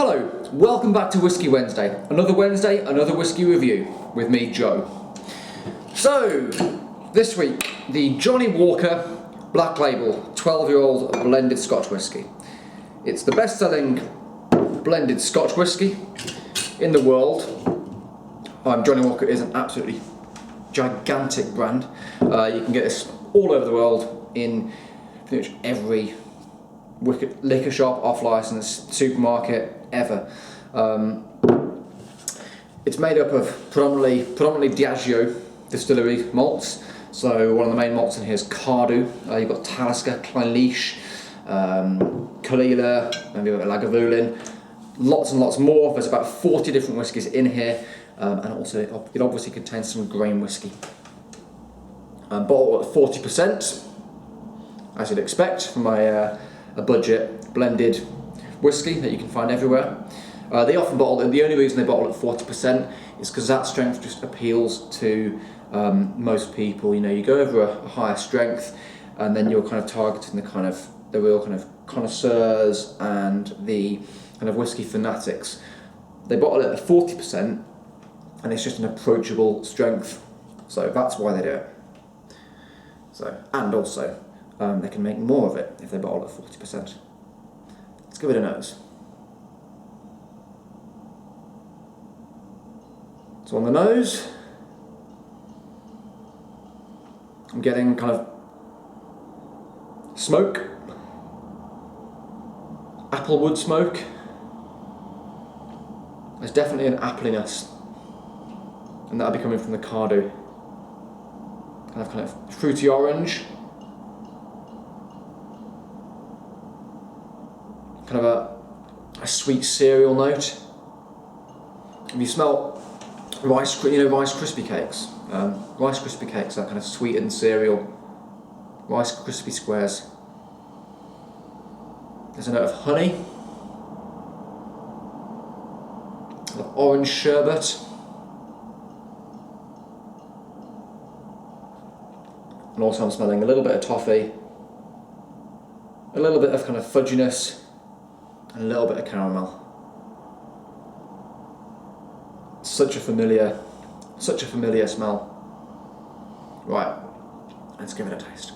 Hello, welcome back to Whiskey Wednesday. Another Wednesday, another whiskey review with me, Joe. So, this week, the Johnnie Walker Black Label 12-year-old blended Scotch whisky. It's the best-selling blended Scotch whisky in the world. Johnnie Walker is an absolutely gigantic brand. You can get this all over the world in pretty much every liquor shop, off-license, supermarket, ever. It's made up of predominantly Diageo distillery malts. So one of the main malts in here is Cardew. You've got Talisker, Clynelish, Caol Ila, maybe Lagavulin, lots and lots more. There's about 40 different whiskies in here, and also it obviously contains some grain whiskey. Bottled at 40%, as you'd expect from a budget blended whiskey that you can find everywhere. They often bottle, and the only reason they bottle at 40% is because that strength just appeals to most people. You know, you go over a higher strength, and then you're kind of targeting the real kind of connoisseurs and the kind of whiskey fanatics. They bottle it at 40%, and it's just an approachable strength. So that's why they do it. So, and also, they can make more of it if they bottle at 40%. Let's give it a nose. So on the nose, I'm getting kind of smoke, applewood smoke. There's definitely an appliness, and that'll be coming from the Cardew. Kind of fruity orange. Kind of a sweet cereal note. If you smell Rice Krispie cakes. Rice Krispie cakes are kind of sweetened cereal. Rice Krispie squares. There's a note of honey. Of orange sherbet. And also I'm smelling a little bit of toffee. A little bit of kind of fudginess. And a little bit of caramel. Such a familiar smell. Right, let's give it a taste.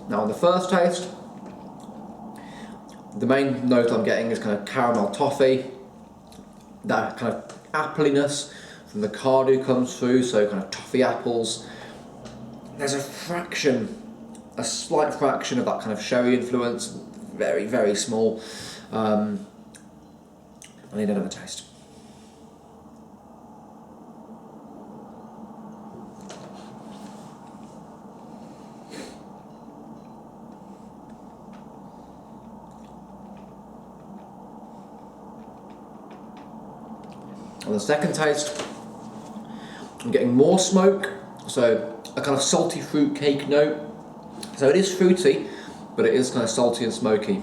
Now on the first taste, the main note I'm getting is kind of caramel toffee. That kind of appliness from the Cardew comes through, so kind of toffee apples. There's a slight fraction of that kind of sherry influence, very, very small. I need another taste. On the second taste, I'm getting more smoke, so a kind of salty fruit cake note. So it is fruity, but it is kind of salty and smoky.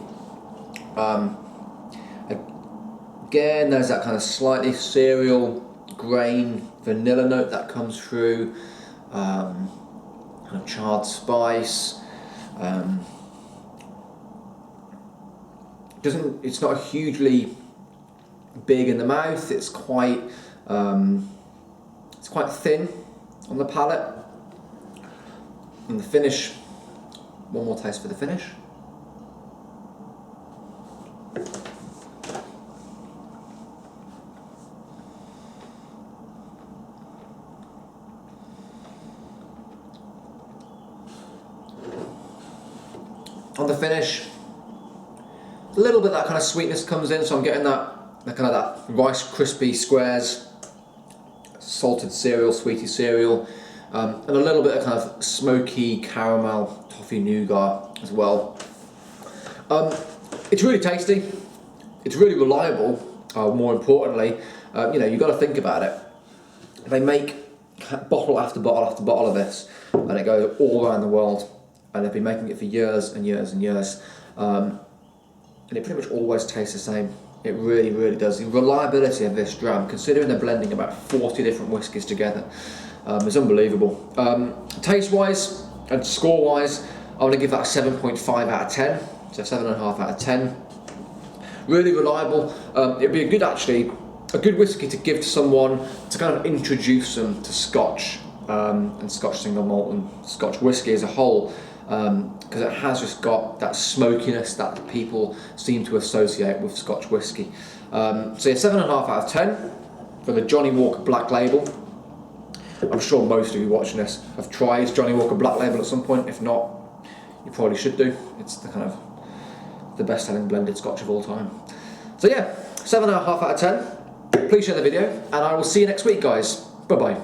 Again, there's that kind of slightly cereal, grain, vanilla note that comes through. Kind of charred spice. It's not hugely big in the mouth. It's quite thin on the palate. And the finish, one more taste for the finish. On the finish, a little bit of that kind of sweetness comes in, so I'm getting that Rice Krispie squares, salted cereal, sweetie cereal, and a little bit of kind of smoky caramel toffee nougat as well. It's really tasty. It's really reliable. More importantly, you've got to think about it. They make bottle after bottle after bottle of this, and it goes all around the world. And they've been making it for years and years and years, and it pretty much always tastes the same. It really, really does. The reliability of this dram, considering they're blending about 40 different whiskies together, is unbelievable. Taste-wise and score-wise, I'm going to give that a 7.5 out of 10, so 7.5 out of 10. Really reliable. It'd be a good whiskey to give to someone to kind of introduce them to Scotch and Scotch single malt and Scotch whiskey as a whole, because it has just got that smokiness that people seem to associate with Scotch whiskey. So yeah, 7.5 out of 10 for the Johnnie Walker Black Label. I'm sure most of you watching this have tried Johnnie Walker Black Label at some point. If not, you probably should do. It's the best selling blended Scotch of all time. So yeah, 7.5 out of 10. Please share the video, and I will see you next week, guys. Bye bye.